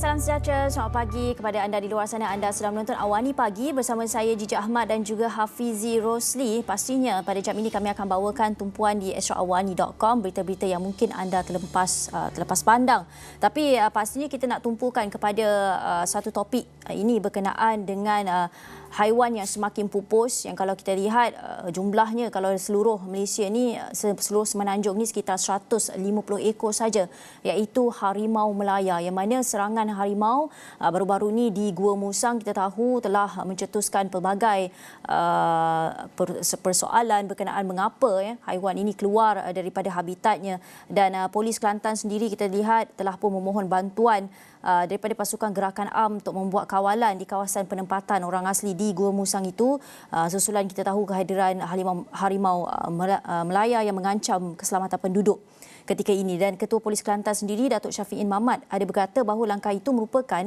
salam sejahtera. Selamat pagi kepada anda di luar sana. Anda sedang menonton Awani Pagi bersama saya Jijak Ahmad dan juga Hafizi Rosli. Pastinya pada jam ini kami akan bawakan tumpuan di extraawani.com berita-berita yang mungkin anda terlepas pandang. Tapi pastinya kita nak tumpukan kepada satu topik ini berkenaan dengan haiwan yang semakin pupus, yang kalau kita lihat jumlahnya kalau seluruh Malaysia ni, seluruh Semenanjung ni sekitar 150 ekor saja, iaitu harimau Melaya, yang mana serangan harimau baru-baru ni di Gua Musang kita tahu telah mencetuskan pelbagai persoalan berkenaan mengapa haiwan ini keluar daripada habitatnya, dan Polis Kelantan sendiri kita lihat telah pun memohon bantuan daripada pasukan gerakan am untuk membuat kawalan di kawasan penempatan orang asli di Gua Musang itu, susulan kita tahu kehadiran harimau Melaya yang mengancam keselamatan penduduk ketika ini. Dan Ketua Polis Kelantan sendiri, Datuk Syafiqin Mahmat, ada berkata bahawa langkah itu merupakan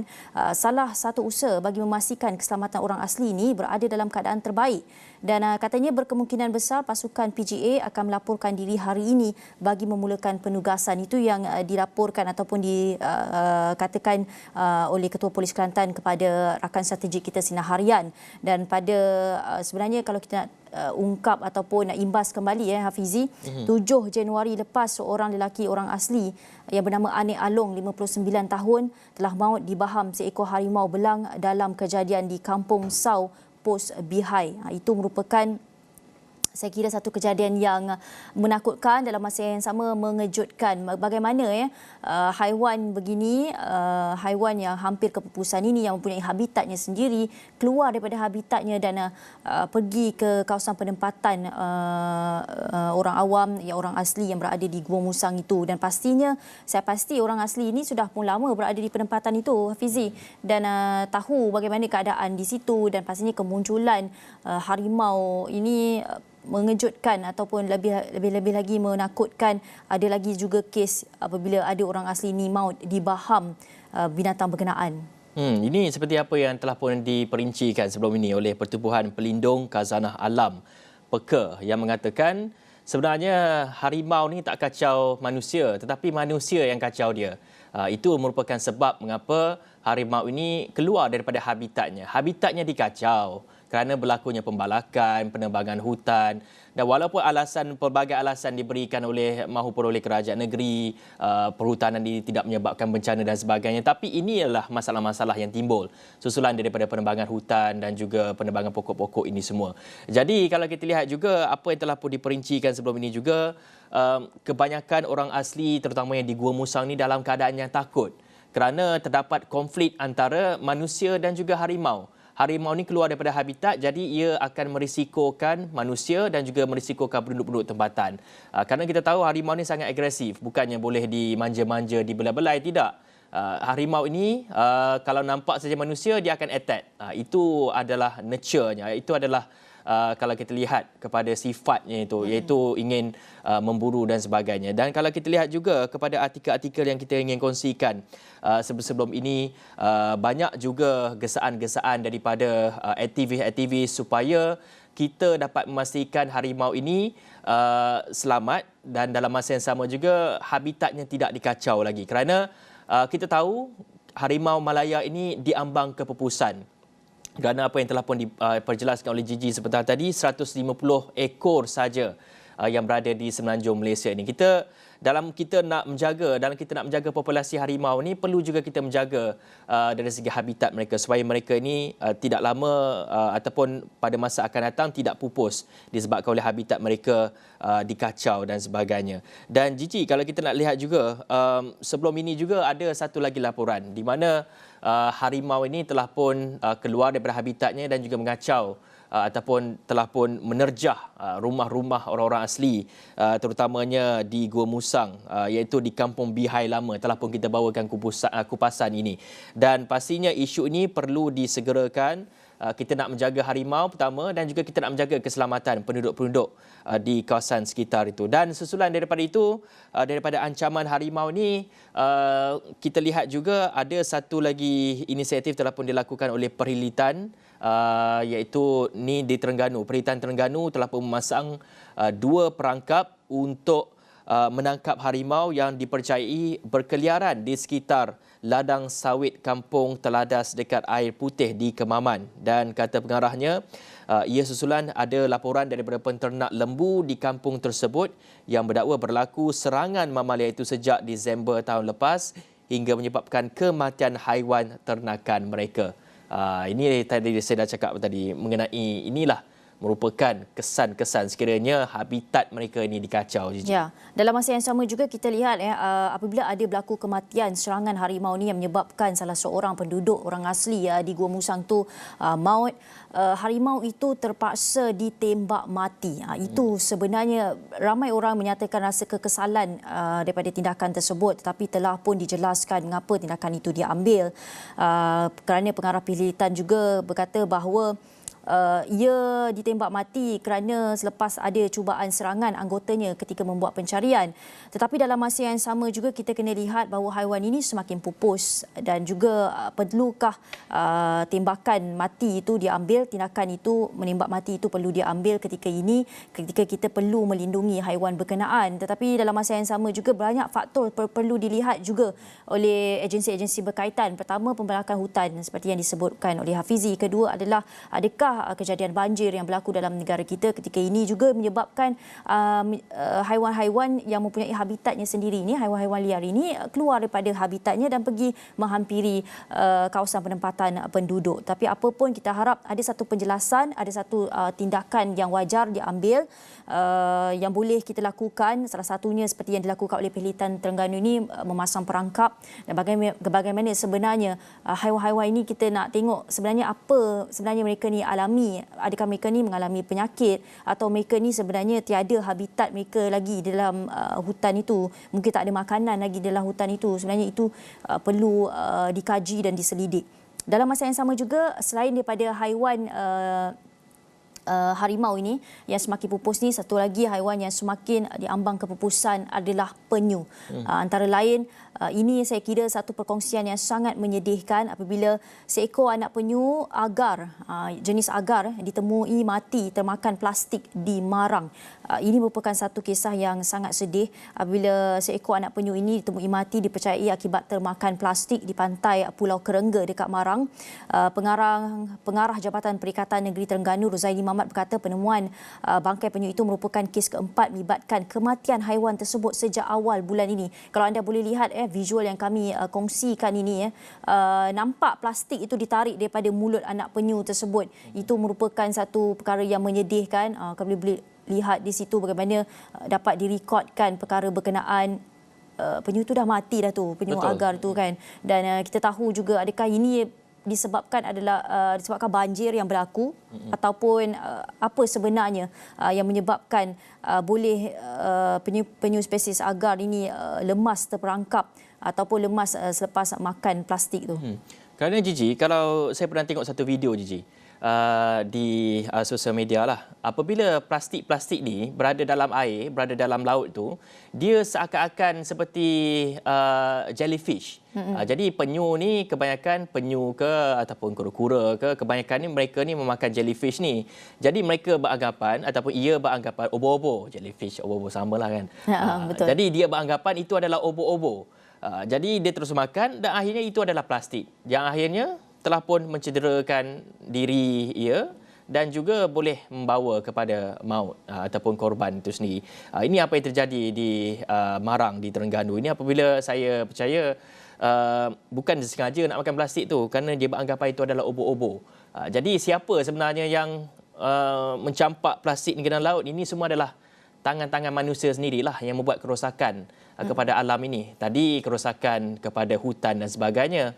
salah satu usaha bagi memastikan keselamatan orang asli ini berada dalam keadaan terbaik. Dan katanya berkemungkinan besar pasukan PGA akan melaporkan diri hari ini bagi memulakan penugasan. Itu yang dilaporkan ataupun dikatakan oleh Ketua Polis Kelantan kepada rakan strategik kita Sinar Harian. Dan pada sebenarnya kalau kita nak ungkap ataupun nak imbas kembali Hafizi, 7 Januari lepas seorang lelaki orang asli yang bernama Anik Along, 59 tahun, telah maut dibaham seekor harimau belang dalam kejadian di Kampung Sau, Pos Bihai. Itu merupakan, saya kira, satu kejadian yang menakutkan, dalam masa yang sama mengejutkan. Bagaimana haiwan begini, haiwan yang hampir kepupusan ini, yang mempunyai habitatnya sendiri, keluar daripada habitatnya dan pergi ke kawasan penempatan orang awam, orang asli yang berada di Gua Musang itu. Dan pastinya, saya pasti orang asli ini sudah pun lama berada di penempatan itu, Hafizi, dan tahu bagaimana keadaan di situ, dan pastinya kemunculan harimau ini mengejutkan ataupun lebih lagi menakutkan. Ada lagi juga kes apabila ada orang asli ini maut dibaham binatang berkenaan. Ini seperti apa yang telah pun diperincikan sebelum ini oleh Pertubuhan Pelindung Khazanah Alam PEKA, yang mengatakan sebenarnya harimau ni tak kacau manusia, tetapi manusia yang kacau dia. Itu merupakan sebab mengapa harimau ini keluar daripada habitatnya. Habitatnya dikacau kerana berlakunya pembalakan, penebangan hutan, dan walaupun pelbagai alasan diberikan mahupun oleh kerajaan negeri, perhutanan ini tidak menyebabkan bencana dan sebagainya, tapi ini adalah masalah-masalah yang timbul susulan daripada penebangan hutan dan juga penebangan pokok-pokok ini semua. Jadi kalau kita lihat juga apa yang telah pun diperincikan sebelum ini juga, kebanyakan orang asli terutama yang di Gua Musang ni dalam keadaan yang takut kerana terdapat konflik antara manusia dan juga harimau. Harimau ni keluar daripada habitat, jadi ia akan merisikokan manusia dan juga merisikokan penduduk-penduduk tempatan. Kerana kita tahu harimau ni sangat agresif, bukannya boleh dimanja-manja, dibelai-belai, tidak. Harimau ini kalau nampak saja manusia, dia akan attack. Itu adalah nature-nya, itu adalah kalau kita lihat kepada sifatnya itu, iaitu ingin memburu dan sebagainya. Dan kalau kita lihat juga kepada artikel-artikel yang kita ingin kongsikan sebelum ini, banyak juga gesaan-gesaan daripada aktivis-aktivis supaya kita dapat memastikan harimau ini selamat, dan dalam masa yang sama juga habitatnya tidak dikacau lagi. Kerana kita tahu harimau Melaya ini diambang kepupusan. Kerana apa yang telah pun diperjelaskan oleh Gigi sebentar tadi, 150 ekor saja yang berada di Semenanjung Malaysia ini. Dalam kita nak menjaga populasi harimau ni, perlu juga kita menjaga dari segi habitat mereka supaya mereka ini tidak lama ataupun pada masa akan datang tidak pupus disebabkan oleh habitat mereka dikacau dan sebagainya. Dan Gigi, kalau kita nak lihat juga, sebelum ini juga ada satu lagi laporan di mana harimau ini telah pun keluar daripada habitatnya dan juga mengacau ataupun telah pun menerjah rumah-rumah orang-orang asli, terutamanya di Gua Musang, iaitu di Kampung Bihai Lama. Telah pun kita bawakan kupasan ini. Dan pastinya isu ini perlu disegerakan. Kita nak menjaga harimau pertama, dan juga kita nak menjaga keselamatan penduduk-penduduk di kawasan sekitar itu. Dan susulan daripada itu, daripada ancaman harimau ini, kita lihat juga ada satu lagi inisiatif telah pun dilakukan oleh Perhilitan, iaitu ni di Terengganu. Perhilitan Terengganu telah pun memasang 2 perangkap untuk menangkap harimau yang dipercayai berkeliaran di sekitar ladang sawit Kampung Teladas dekat Air Putih di Kemaman. Dan kata pengarahnya, ia susulan ada laporan daripada penternak lembu di kampung tersebut yang berdakwa berlaku serangan mamalia itu sejak Disember tahun lepas hingga menyebabkan kematian haiwan ternakan mereka. Ini tadi saya dah cakap tadi mengenai inilah merupakan kesan-kesan sekiranya habitat mereka ini dikacau. Ya, dalam masa yang sama juga kita lihat apabila ada berlaku kematian serangan harimau ni yang menyebabkan salah seorang penduduk orang asli di Gua Musang tu maut, harimau itu terpaksa ditembak mati. Itu sebenarnya ramai orang menyatakan rasa kekesalan daripada tindakan tersebut, tetapi telah pun dijelaskan mengapa tindakan itu diambil. Kerana pengarah Pilitan juga berkata bahawa ia ditembak mati kerana selepas ada cubaan serangan anggotanya ketika membuat pencarian. Tetapi dalam masa yang sama juga kita kena lihat bahawa haiwan ini semakin pupus dan juga perlukah tembakan mati itu diambil, tindakan itu menembak mati itu perlu diambil ketika ini, ketika kita perlu melindungi haiwan berkenaan. Tetapi dalam masa yang sama juga banyak faktor perlu dilihat juga oleh agensi-agensi berkaitan. Pertama, pembalakan hutan seperti yang disebutkan oleh Hafizi. Kedua adalah adakah kejadian banjir yang berlaku dalam negara kita ketika ini juga menyebabkan haiwan-haiwan yang mempunyai habitatnya sendiri ini, haiwan-haiwan liar ini keluar daripada habitatnya dan pergi menghampiri kawasan penempatan penduduk. Tapi apapun kita harap ada satu penjelasan, ada satu tindakan yang wajar diambil yang boleh kita lakukan. Salah satunya seperti yang dilakukan oleh Pilitan Terengganu ini memasang perangkap dan bagaimana sebenarnya haiwan-haiwan ini kita nak tengok sebenarnya apa sebenarnya mereka ni alami. Adakah mereka ni mengalami penyakit atau mereka ni sebenarnya tiada habitat mereka lagi dalam hutan itu, mungkin tak ada makanan lagi dalam hutan itu. Sebenarnya itu perlu dikaji dan diselidik. Dalam masa yang sama juga, selain daripada haiwan harimau ini yang semakin pupus ni, satu lagi haiwan yang semakin diambang kepupusan adalah penyu. Antara lain, ini saya kira satu perkongsian yang sangat menyedihkan apabila seekor anak penyu agar, jenis agar ditemui mati termakan plastik di Marang. Ini merupakan satu kisah yang sangat sedih apabila seekor anak penyu ini ditemui mati dipercayai akibat termakan plastik di pantai Pulau Kerengga dekat Marang. Pengarah Jabatan Perikatan Negeri Terengganu Rozaini Mahmat berkata penemuan bangkai penyu itu merupakan kes keempat melibatkan kematian haiwan tersebut sejak awal bulan ini. Kalau anda boleh lihat visual yang kami kongsikan ini, nampak plastik itu ditarik daripada mulut anak penyu tersebut. Itu merupakan satu perkara yang menyedihkan. Kami boleh lihat di situ bagaimana dapat direkodkan perkara berkenaan penyu tu dah mati dah tu, penyu Betul. agar tu kan. Dan kita tahu juga adakah ini disebabkan banjir yang berlaku ataupun apa sebenarnya yang menyebabkan boleh penyu spesies agar ini lemas terperangkap ataupun lemas selepas makan plastik tu. Kerana Gigi, kalau saya pernah tengok satu video Gigi di sosial media lah, apabila plastik-plastik ni berada dalam air, berada dalam laut tu, dia seakan-akan seperti jellyfish. Jadi penyu ni kebanyakan penyu ke ataupun kura-kura ke, kebanyakan ni mereka ni memakan jellyfish ni. Jadi mereka beranggapan ataupun ia beranggapan obo-obo, jellyfish obo-obo samalah kan. Betul. Jadi dia beranggapan itu adalah obo-obo. Jadi dia terus makan dan akhirnya itu adalah plastik yang akhirnya telah pun mencederakan diri ia dan juga boleh membawa kepada maut ataupun korban itu sendiri. Ini apa yang terjadi di Marang di Terengganu. Ini apabila saya percaya bukan sengaja nak makan plastik tu kerana dia beranggapan itu adalah obo-obo. Jadi siapa sebenarnya yang mencampak plastik ke dalam laut, ini semua adalah tangan-tangan manusia sendirilah yang membuat kerosakan kepada alam ini. Tadi kerosakan kepada hutan dan sebagainya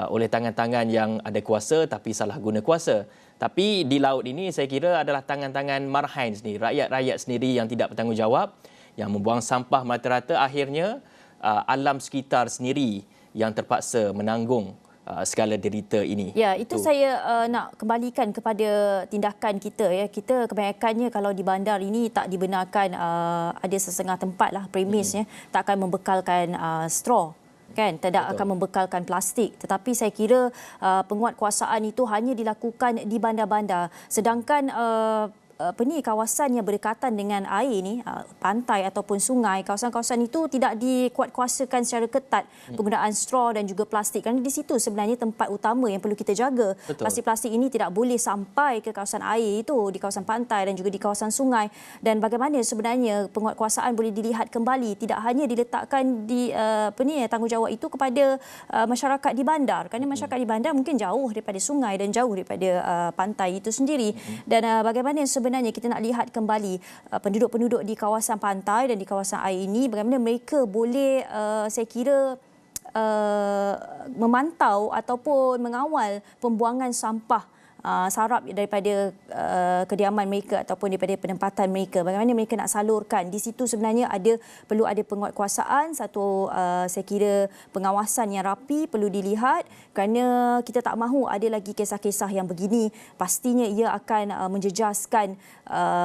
oleh tangan-tangan yang ada kuasa tapi salah guna kuasa. Tapi di laut ini saya kira adalah tangan-tangan marhain sendiri, rakyat-rakyat sendiri yang tidak bertanggungjawab, yang membuang sampah merata-rata, akhirnya alam sekitar sendiri yang terpaksa menanggung segala derita ini. Ya, itu saya nak kembalikan kepada tindakan kita. Kita kebanyakannya kalau di bandar ini tak dibenarkan, ada setengah tempat lah premisnya tak akan membekalkan straw. Kan, tidak akan membekalkan plastik. Tetapi saya kira penguatkuasaan itu hanya dilakukan di bandar-bandar. Sedangkan kawasan yang berdekatan dengan air ni, pantai ataupun sungai, kawasan-kawasan itu tidak dikuatkuasakan secara ketat penggunaan straw dan juga plastik, kerana di situ sebenarnya tempat utama yang perlu kita jaga. Plastik-plastik ini tidak boleh sampai ke kawasan air itu, di kawasan pantai dan juga di kawasan sungai. Dan bagaimana sebenarnya penguatkuasaan boleh dilihat kembali, tidak hanya diletakkan di tanggungjawab itu kepada masyarakat di bandar, kerana masyarakat di bandar mungkin jauh daripada sungai dan jauh daripada pantai itu sendiri. Dan bagaimana sebenarnya kita nak lihat kembali penduduk-penduduk di kawasan pantai dan di kawasan air ini, bagaimana mereka boleh saya kira memantau ataupun mengawal pembuangan sampah sarap daripada kediaman mereka ataupun daripada penempatan mereka. Bagaimana mereka nak salurkan. Di situ sebenarnya perlu ada penguatkuasaan, satu saya kira pengawasan yang rapi perlu dilihat, kerana kita tak mahu ada lagi kisah-kisah yang begini. Pastinya ia akan menjejaskan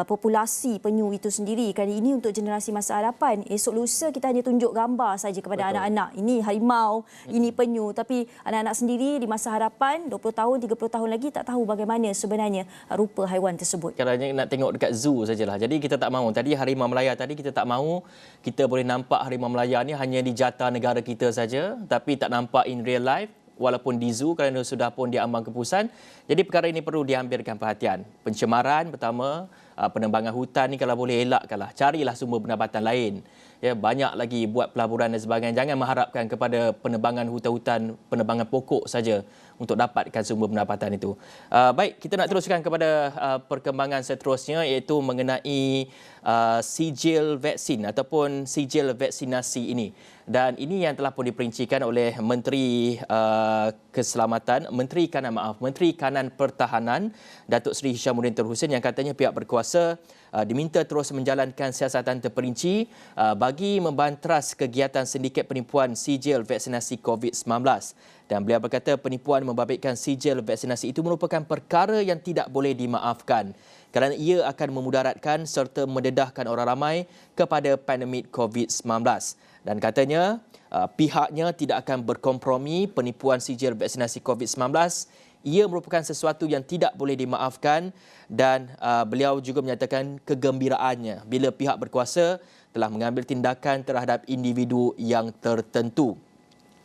populasi penyu itu sendiri. Kerana ini untuk generasi masa hadapan. Esok lusa kita hanya tunjuk gambar saja kepada anak-anak. Ini harimau, ini penyu. Tapi anak-anak sendiri di masa hadapan 20 tahun, 30 tahun lagi tak tahu bagaimana sebenarnya rupa haiwan tersebut. Kerana nak tengok dekat zoo sajalah. Jadi kita tak mahu. Tadi harimau Melaya tadi kita tak mahu kita boleh nampak harimau Melaya ni hanya di jata negara kita saja, tapi tak nampak in real life walaupun di zoo kerana sudah pun diambang keputusan. Jadi perkara ini perlu diambilkan perhatian. Pencemaran pertama, penebangan hutan ni kalau boleh elakkanlah. Carilah sumber pendapatan lain. Ya, banyak lagi buat pelaburan dan sebagainya. Jangan mengharapkan kepada penebangan hutan-hutan, penebangan pokok saja untuk dapatkan sumber pendapatan itu. Baik, kita nak teruskan kepada perkembangan seterusnya, iaitu mengenai sijil vaksin ataupun sijil vaksinasi ini. Dan ini yang telah pun diperincikan oleh Menteri Menteri Kanan Pertahanan Datuk Seri Hishamuddin Tun Hussein, yang katanya pihak berkuasa diminta terus menjalankan siasatan terperinci bagi membantras kegiatan sindiket penipuan sijil vaksinasi COVID-19. Dan beliau berkata penipuan membabitkan sijil vaksinasi itu merupakan perkara yang tidak boleh dimaafkan kerana ia akan memudaratkan serta mendedahkan orang ramai kepada pandemik COVID-19. Dan katanya pihaknya tidak akan berkompromi penipuan sijil vaksinasi COVID-19. Ia merupakan sesuatu yang tidak boleh dimaafkan, dan beliau juga menyatakan kegembiraannya bila pihak berkuasa telah mengambil tindakan terhadap individu yang tertentu.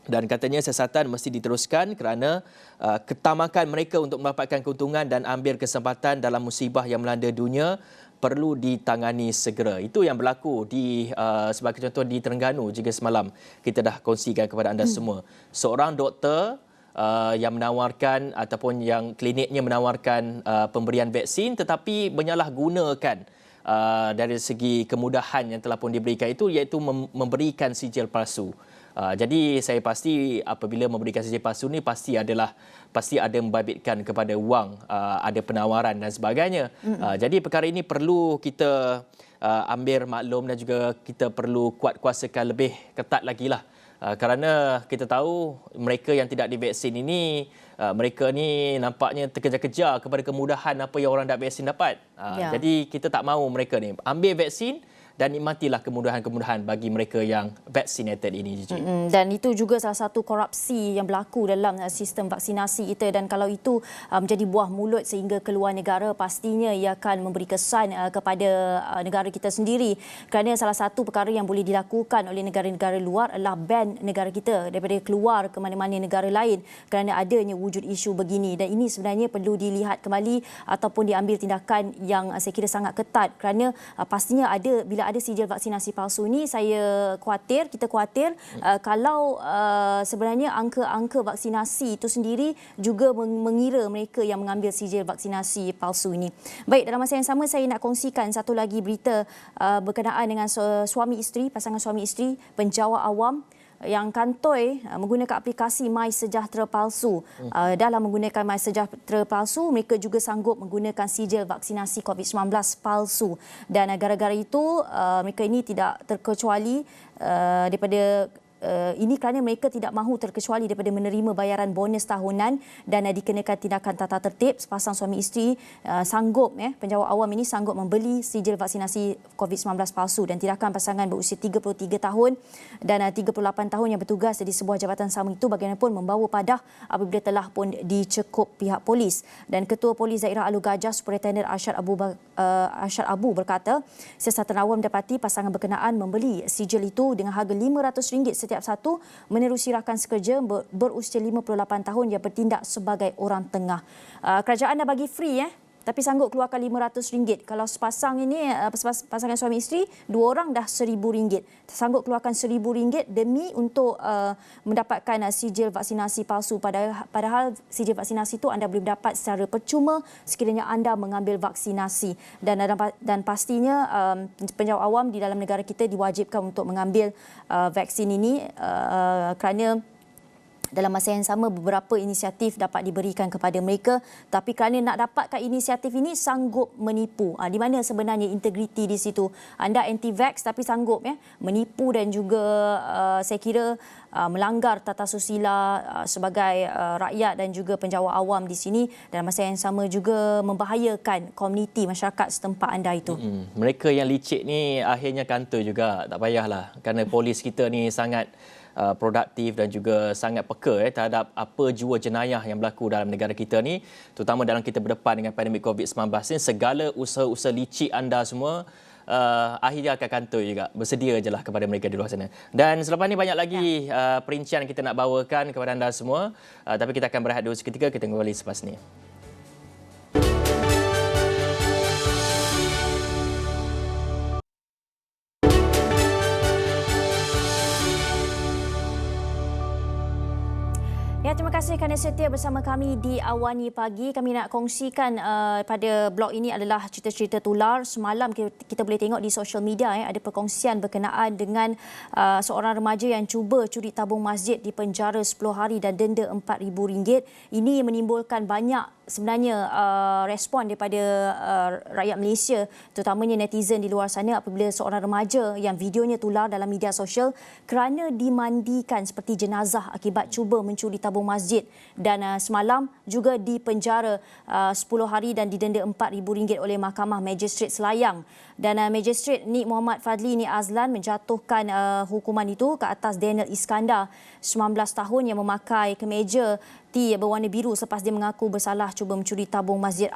Dan katanya siasatan mesti diteruskan kerana ketamakan mereka untuk mendapatkan keuntungan dan ambil kesempatan dalam musibah yang melanda dunia perlu ditangani segera. Itu yang berlaku di sebagai contoh di Terengganu juga semalam. Kita dah kongsikan kepada anda semua. Seorang doktor yang menawarkan ataupun yang kliniknya menawarkan pemberian vaksin tetapi menyalahgunakan dari segi kemudahan yang telah pun diberikan itu, iaitu memberikan sijil palsu. Jadi saya pasti apabila memberikan sijil palsu ni pasti ada membabitkan kepada wang, ada penawaran dan sebagainya. Jadi perkara ini perlu kita ambil maklum dan juga kita perlu kuatkuasakan lebih ketat lagi lah. Kerana kita tahu mereka yang tidak divaksin ini, mereka ni nampaknya terkejar-kejar kepada kemudahan apa yang orang tak vaksin dapat. Jadi kita tak mahu mereka ni ambil vaksin dan nikmatilah kemudahan-kemudahan bagi mereka yang vaccinated ini. Dan itu juga salah satu korupsi yang berlaku dalam sistem vaksinasi kita, dan kalau itu menjadi buah mulut sehingga keluar negara, pastinya ia akan memberi kesan kepada negara kita sendiri. Kerana salah satu perkara yang boleh dilakukan oleh negara-negara luar adalah ban negara kita daripada keluar ke mana-mana negara lain kerana adanya wujud isu begini. Dan ini sebenarnya perlu dilihat kembali ataupun diambil tindakan yang saya kira sangat ketat, kerana pastinya bila ada sijil vaksinasi palsu ini, kita khawatir kalau sebenarnya angka-angka vaksinasi itu sendiri juga mengira mereka yang mengambil sijil vaksinasi palsu ini. Baik, dalam masa yang sama saya nak kongsikan satu lagi berita berkenaan dengan pasangan suami isteri penjawat awam yang kantoi menggunakan aplikasi MySejahtera palsu. Dalam menggunakan MySejahtera palsu, mereka juga sanggup menggunakan sijil vaksinasi COVID-19 palsu. Dan gara-gara itu, mereka ini tidak terkecuali daripada ini kerana mereka tidak mahu terkecuali daripada menerima bayaran bonus tahunan dan dikenakan tindakan tata tertib. Sepasang suami isteri sanggup, penjawat awam ini sanggup membeli sijil vaksinasi COVID-19 palsu, dan tindakan pasangan berusia 33 tahun dan 38 tahun yang bertugas di sebuah jabatan sama itu bagaimanapun membawa padah apabila telah pun dicekup pihak polis. Dan Ketua Polis Daerah Alor Gajah Superintendent Arsyad Abu berkata, siasatan awam dapati pasangan berkenaan membeli sijil itu dengan harga RM500 setiap satu menerusi rakan sekerja berusia 58 tahun yang bertindak sebagai orang tengah. Kerajaan dah bagi free, tapi sanggup keluarkan RM500. Kalau sepasang ini, pasangan suami isteri, dua orang dah RM1,000. Sanggup keluarkan RM1,000 demi untuk mendapatkan sijil vaksinasi palsu. Padahal sijil vaksinasi itu anda boleh dapat secara percuma sekiranya anda mengambil vaksinasi. Dan pastinya penjawat awam di dalam negara kita diwajibkan untuk mengambil vaksin ini kerana dalam masa yang sama beberapa inisiatif dapat diberikan kepada mereka, tapi kerana nak dapatkan inisiatif ini sanggup menipu. Di mana sebenarnya integriti di situ? Anda anti-vax tapi sanggup menipu dan juga saya kira melanggar tata susila sebagai rakyat dan juga penjawat awam di sini, dalam masa yang sama juga membahayakan komuniti masyarakat setempat anda itu. Mereka yang licik ni akhirnya kantor juga, tak payahlah, kerana polis kita ni sangat produktif dan juga sangat peka terhadap apa jua jenayah yang berlaku dalam negara kita ni, terutama dalam kita berdepan dengan pandemik COVID-19 ni. Segala usaha-usaha licik anda semua akhirnya akan kantor juga. Bersedia je lah kepada mereka di luar sana. Dan selepas ni banyak lagi perincian kita nak bawakan kepada anda semua, tapi kita akan berehat dulu seketika. Kita kembali selepas ni. Ya, terima kasih kerana setia bersama kami di Awani Pagi. Kami nak kongsikan pada blog ini adalah cerita-cerita tular. Semalam kita boleh tengok di social media ada perkongsian berkenaan dengan seorang remaja yang cuba curi tabung masjid di penjara 10 hari dan denda RM4,000. Ini menimbulkan banyak sebenarnya respon daripada rakyat Malaysia, terutamanya netizen di luar sana, apabila seorang remaja yang videonya tular dalam media sosial kerana dimandikan seperti jenazah akibat cuba mencuri tabung masjid, dan semalam juga dipenjara 10 hari dan didenda RM4,000 oleh Mahkamah Magistrate Selayang. Dan Magistrate Nik Muhammad Fadli Nik Azlan menjatuhkan hukuman itu ke atas Daniel Iskandar, 19 tahun, yang memakai kemeja berwarna biru selepas dia mengaku bersalah cuba mencuri tabung Masjid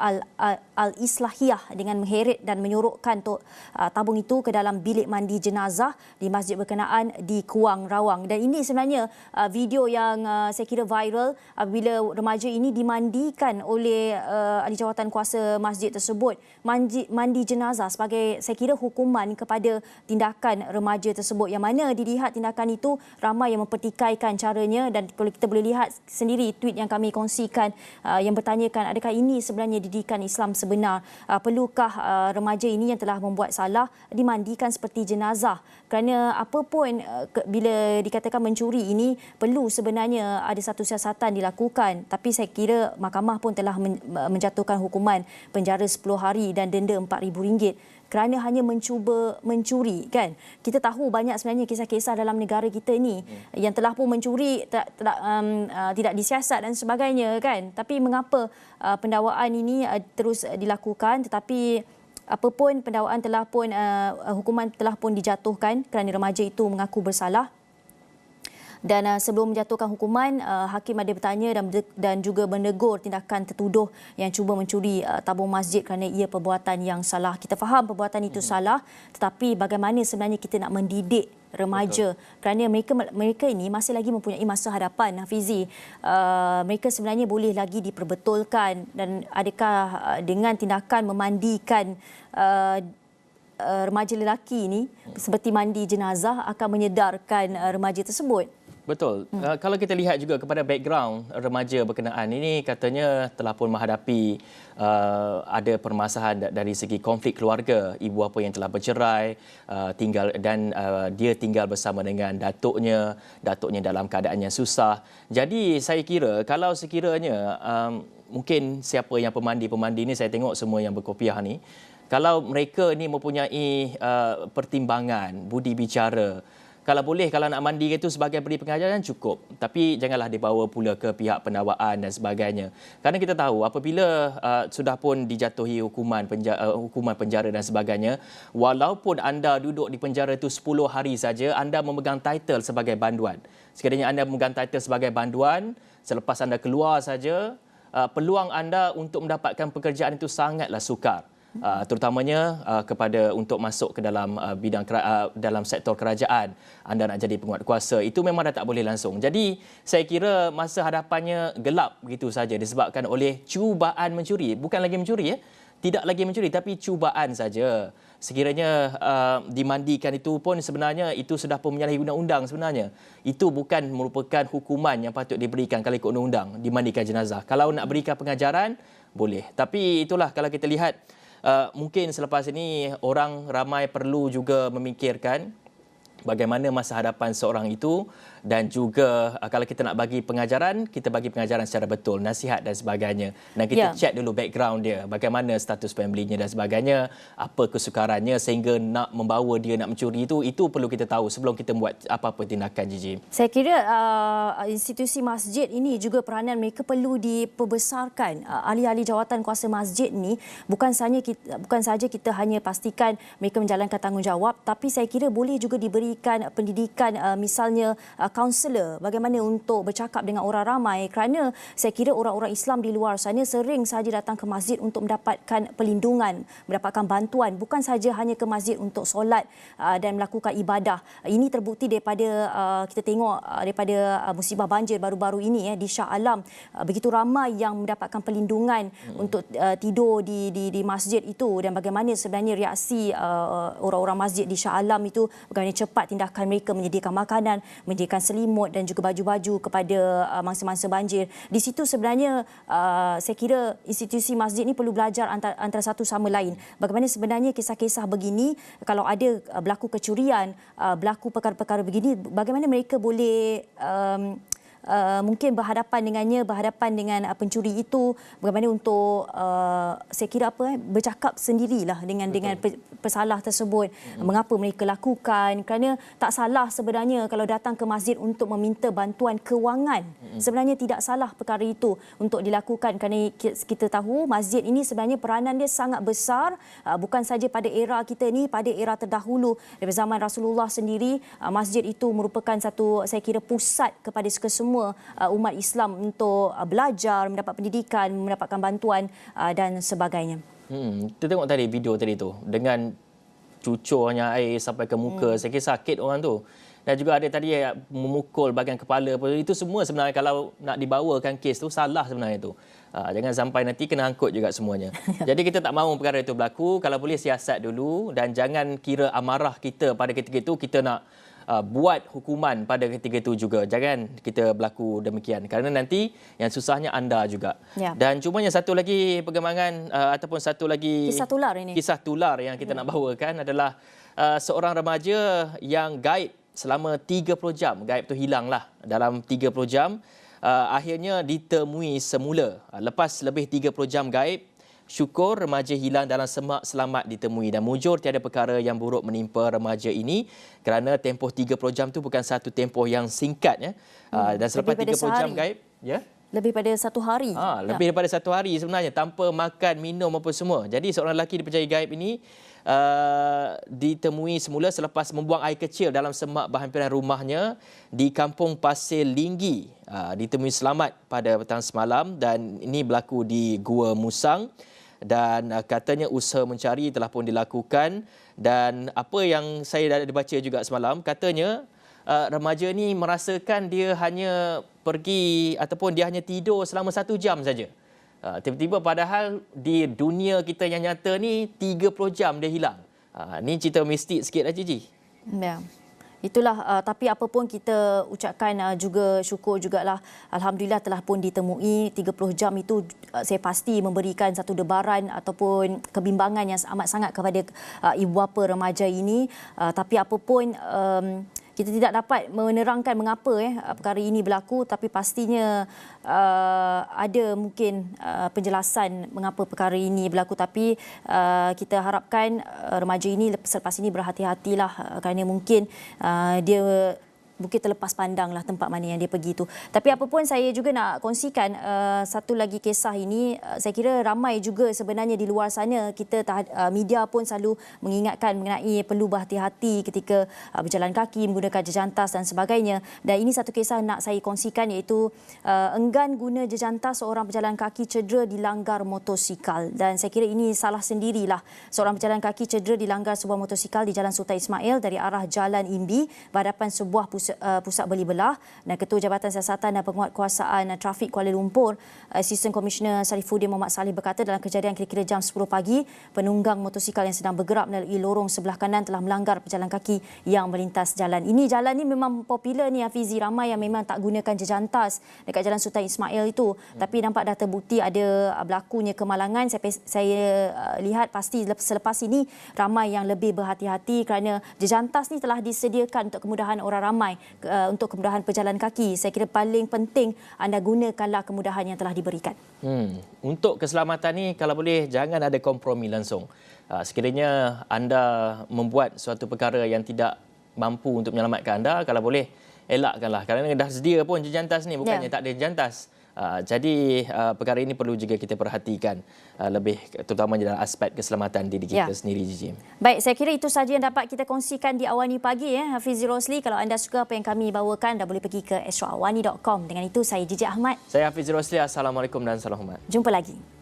Al-Islahiyah dengan mengheret dan menyorokkan tabung itu ke dalam bilik mandi jenazah di masjid berkenaan di Kuang Rawang. Dan ini sebenarnya video yang saya kira viral apabila remaja ini dimandikan oleh ahli jawatan kuasa masjid tersebut. Mandi jenazah sebagai, saya kira, hukuman kepada tindakan remaja tersebut, yang mana dilihat tindakan itu ramai yang mempertikaikan caranya, dan kita boleh lihat sendiri tweet yang kami kongsikan yang bertanyakan adakah ini sebenarnya didikan Islam sebenar. Perlukah remaja ini yang telah membuat salah dimandikan seperti jenazah? Kerana apa pun bila dikatakan mencuri ini perlu sebenarnya ada satu siasatan dilakukan, tapi saya kira mahkamah pun telah menjatuhkan hukuman penjara 10 hari dan denda RM4,000 kerana hanya mencuba mencuri, kan. Kita tahu banyak sebenarnya kisah-kisah dalam negara kita ini yang telah pun mencuri tidak disiasat dan sebagainya, kan. Tapi mengapa pendakwaan ini terus dilakukan, tetapi apapun pendakwaan telah pun hukuman telah pun dijatuhkan kerana remaja itu mengaku bersalah. Dan sebelum menjatuhkan hukuman, hakim ada bertanya dan juga menegur tindakan tertuduh yang cuba mencuri tabung masjid kerana ia perbuatan yang salah. Kita faham perbuatan itu salah, tetapi bagaimana sebenarnya kita nak mendidik remaja? Betul. Kerana mereka ini masih lagi mempunyai masa hadapan, Hafizi. Mereka sebenarnya boleh lagi diperbetulkan, dan adakah dengan tindakan memandikan remaja lelaki ini seperti mandi jenazah akan menyedarkan remaja tersebut? Betul. Kalau kita lihat juga kepada background remaja berkenaan ini, katanya telah pun menghadapi ada permasalahan dari segi konflik keluarga. Ibu bapa yang telah bercerai, dia tinggal bersama dengan datuknya dalam keadaan yang susah. Jadi saya kira kalau sekiranya mungkin siapa yang pemandi ni, saya tengok semua yang berkopiah ni, kalau mereka ni mempunyai pertimbangan, budi bicara, Kalau boleh, kalau nak mandi itu sebagai beri pengajaran cukup. Tapi janganlah dibawa pula ke pihak pendawaan dan sebagainya. Kerana kita tahu apabila sudah pun dijatuhi hukuman penjara dan sebagainya, walaupun anda duduk di penjara itu 10 hari saja, anda memegang title sebagai banduan. Sekiranya anda memegang title sebagai banduan, selepas anda keluar saja, peluang anda untuk mendapatkan pekerjaan itu sangatlah sukar. Terutamanya kepada untuk masuk ke dalam dalam sektor kerajaan, anda nak jadi penguat kuasa, itu memang dah tak boleh langsung. Jadi saya kira masa hadapannya gelap begitu saja disebabkan oleh cubaan mencuri. Bukan lagi mencuri, tidak lagi mencuri, tapi cubaan saja. Sekiranya dimandikan itu pun sebenarnya itu sudah pun menyalahi undang-undang sebenarnya. Itu bukan merupakan hukuman yang patut diberikan kalau ikut undang-undang, dimandikan jenazah. Kalau nak berikan pengajaran, boleh. Tapi itulah kalau kita lihat, mungkin selepas ini orang ramai perlu juga memikirkan bagaimana masa hadapan seorang itu, dan juga kalau kita nak bagi pengajaran, kita bagi pengajaran secara betul, nasihat dan sebagainya. Dan kita check dulu background dia, bagaimana status family-nya dan sebagainya, apa kesukarannya sehingga nak membawa dia nak mencuri itu perlu kita tahu sebelum kita buat apa-apa tindakan, Gigi. Saya kira institusi masjid ini juga peranan mereka perlu diperbesarkan. Ahli-ahli jawatan kuasa masjid ni bukan saja kita hanya pastikan mereka menjalankan tanggungjawab, tapi saya kira boleh juga diberikan pendidikan, misalnya kaunselor, bagaimana untuk bercakap dengan orang ramai, kerana saya kira orang-orang Islam di luar sana sering saja datang ke masjid untuk mendapatkan perlindungan, mendapatkan bantuan, bukan saja hanya ke masjid untuk solat dan melakukan ibadah. Ini terbukti daripada kita tengok daripada musibah banjir baru-baru ini di Shah Alam, begitu ramai yang mendapatkan perlindungan untuk tidur di masjid itu, dan bagaimana sebenarnya reaksi orang-orang masjid di Shah Alam itu, bagaimana cepat tindakan mereka menyediakan makanan, menyediakan selimut dan juga baju-baju kepada mangsa-mangsa banjir. Di situ sebenarnya saya kira institusi masjid ini perlu belajar antara satu sama lain. Bagaimana sebenarnya kisah-kisah begini, kalau ada berlaku kecurian, berlaku perkara-perkara begini, bagaimana mereka boleh mungkin berhadapan dengan pencuri itu, bagaimana untuk saya kira bercakap sendirilah dengan pesalah tersebut, mengapa mereka lakukan, kerana tak salah sebenarnya kalau datang ke masjid untuk meminta bantuan kewangan. Sebenarnya tidak salah perkara itu untuk dilakukan, kerana kita tahu masjid ini sebenarnya peranan dia sangat besar, bukan saja pada era kita ni, pada era terdahulu dari zaman Rasulullah sendiri, masjid itu merupakan satu, saya kira, pusat kepada semua umat Islam untuk belajar, mendapat pendidikan, mendapatkan bantuan dan sebagainya. Kita tengok tadi video tadi tu dengan cucurnya air sampai ke muka, saya kira sakit orang tu. Dan juga ada tadi memukul bahagian kepala, itu semua sebenarnya kalau nak dibawakan kes tu salah sebenarnya tu. Jangan sampai nanti kena angkut juga semuanya. Jadi kita tak mahu perkara itu berlaku. Kalau boleh siasat dulu, dan jangan kira amarah kita pada ketika itu kita nak buat hukuman pada ketika itu juga. Jangan kita berlaku demikian, kerana nanti yang susahnya anda juga. Dan cumanya satu lagi perkembangan ataupun satu lagi kisah tular yang kita nak bawakan adalah seorang remaja yang gaib selama 30 jam. Gaib tu hilanglah dalam 30 jam. Akhirnya ditemui semula. Lepas lebih 30 jam gaib, syukur remaja hilang dalam semak selamat ditemui, dan mujur tiada perkara yang buruk menimpa remaja ini, kerana tempoh 30 jam tu bukan satu tempoh yang singkat dan selepas 30 jam gaib lebih pada satu hari. Lebih daripada satu hari sebenarnya, tanpa makan, minum apa semua. Jadi seorang lelaki dipercayai gaib ini ditemui semula selepas membuang air kecil dalam semak berhampiran rumahnya di Kampung Pasir Linggi. Ditemui selamat pada petang semalam, dan ini berlaku di Gua Musang. Dan katanya usaha mencari telah pun dilakukan, dan apa yang saya dah dibaca juga semalam, katanya remaja ni merasakan dia hanya pergi ataupun dia hanya tidur selama 1 jam saja. Tiba-tiba padahal di dunia kita yang nyata ni 30 jam dia hilang. Ni cerita mistik sikit lah, Cici. Ya. Itulah, tapi apa pun kita ucapkan juga syukur jugalah, alhamdulillah telah pun ditemui. 30 jam itu saya pasti memberikan satu debaran ataupun kebimbangan yang amat sangat kepada ibu bapa remaja ini. Tapi apa pun kita tidak dapat menerangkan mengapa perkara ini berlaku, tapi pastinya ada mungkin penjelasan mengapa perkara ini berlaku, tapi kita harapkan remaja ini selepas ini berhati-hatilah kerana mungkin dia terlepas pandang lah tempat mana yang dia pergi tu. Tapi apa pun saya juga nak kongsikan satu lagi kisah ini. Saya kira ramai juga sebenarnya di luar sana, kita media pun selalu mengingatkan mengenai perlu berhati-hati ketika berjalan kaki, menggunakan jejantas dan sebagainya. Dan ini satu kisah nak saya kongsikan, iaitu enggan guna jejantas seorang berjalan kaki cedera dilanggar motosikal. Dan saya kira ini salah sendirilah. Seorang berjalan kaki cedera dilanggar sebuah motosikal di Jalan Sultan Ismail dari arah Jalan Imbi berhadapan sebuah pusat beli belah. Dan Ketua Jabatan Siasatan dan Penguatkuasaan Trafik Kuala Lumpur, Assistant Commissioner Sarifuddin Muhammad Saleh berkata dalam kejadian kira-kira jam 10 pagi, penunggang motosikal yang sedang bergerak melalui lorong sebelah kanan telah melanggar pejalan kaki yang melintas jalan. Ini jalan ni memang popular ni Hafizi, ramai yang memang tak gunakan jejantas dekat Jalan Sultan Ismail itu. Tapi nampak dah terbukti ada berlakunya kemalangan. Saya lihat pasti selepas ini ramai yang lebih berhati-hati kerana jejantas ni telah disediakan untuk kemudahan orang ramai, untuk kemudahan pejalan kaki. Saya kira paling penting anda gunakanlah kemudahan yang telah diberikan. Untuk keselamatan ni, kalau boleh jangan ada kompromi langsung. Sekiranya anda membuat suatu perkara yang tidak mampu untuk menyelamatkan anda, kalau boleh elakkanlah. Kerana dah sedia pun jejantas ni, bukannya tak ada jejantas. Jadi perkara ini perlu juga kita perhatikan lebih, terutama dalam aspek keselamatan diri kita sendiri, Gigi. Baik, saya kira itu sahaja yang dapat kita kongsikan di Awani Pagi, Hafizi Rosli. Kalau anda suka apa yang kami bawakan, anda boleh pergi ke astroawani.com. Dengan itu, saya Gigi Ahmad. Saya Hafizi Rosli. Assalamualaikum dan salam hormat. Jumpa lagi.